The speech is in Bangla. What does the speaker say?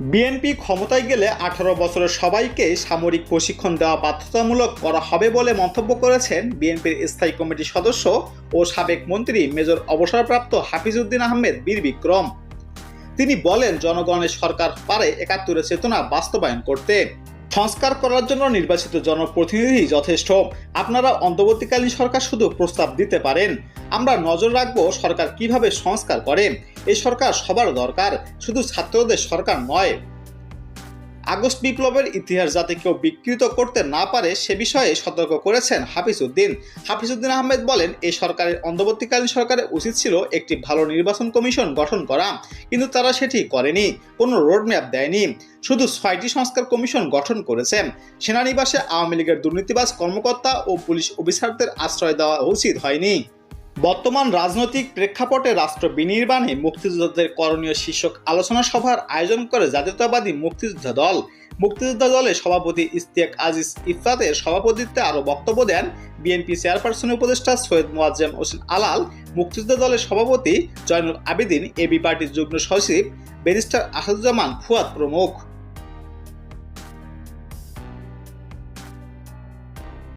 বিএনপি ক্ষমতায় গেলে 18 বছরের সবাইকে সামরিক প্রশিক্ষণ দেওয়া বাধ্যতামূলক করা হবে বলে মন্তব্য করেছেন বিএনপির স্থায়ী কমিটির সদস্য ও সাবেক মন্ত্রী মেজর অবসরপ্রাপ্ত হাফিজউদ্দিন আহমেদ বীর বিক্রম। তিনি বলেন, জনগণের সরকার পারে 71-এর চেতনা বাস্তবায়ন করতে। সংস্কার করার জন্য নির্বাচিত জনপ্রতিনিধি যথেষ্ট। আপনারা অন্তর্বর্তীকালীন সরকার শুধু প্রস্তাব দিতে পারেন। আমরা নজর রাখব সরকার কিভাবে সংস্কার করে। এই সরকার সবার দরকার, শুধু ছাত্রদের সরকার নয়। আগস্ট বিপ্লবের ইতিহাস যাতে কেউ বিকৃত করতে না পারে সে বিষয়ে সতর্ক করেছেন হাফিজউদ্দিন আহমেদ বলেন, এই সরকারের অন্তর্বর্তীকালীন সরকারের উচিত ছিল একটি ভালো নির্বাচন কমিশন গঠন করা, কিন্তু তারা সেটি করেনি, কোনো রোডম্যাপ দেয়নি, শুধু 6টি সংস্কার কমিশন গঠন করেছে। সেনানিবাসে আওয়ামী লীগের দুর্নীতিবাজ কর্মকর্তা ও পুলিশ অফিসারদের আশ্রয় দেওয়া উচিত হয়নি। বর্তমান রাজনৈতিক প্রেক্ষাপটে রাষ্ট্র বিনির্মাণে মুক্তিযোদ্ধাদের করণীয় শীর্ষক আলোচনা সভার আয়োজন করে জাতীয়তাবাদী মুক্তিযোদ্ধা দল। মুক্তিযোদ্ধা দলের সভাপতি ইশতিয়াক আজিজ ইফরাতের সভাপতিত্বে আরও বক্তব্য দেন বিএনপি চেয়ারপারসনের উপদেষ্টা সৈয়দ মোয়াজ্জেম হোসেন আলাল, মুক্তিযোদ্ধা দলের সভাপতি জয়নুল আবেদিন, এবি পার্টির যুগ্ম সচিব ব্যারিস্টার আসাদুজ্জামান ফুয়াদ প্রমুখ।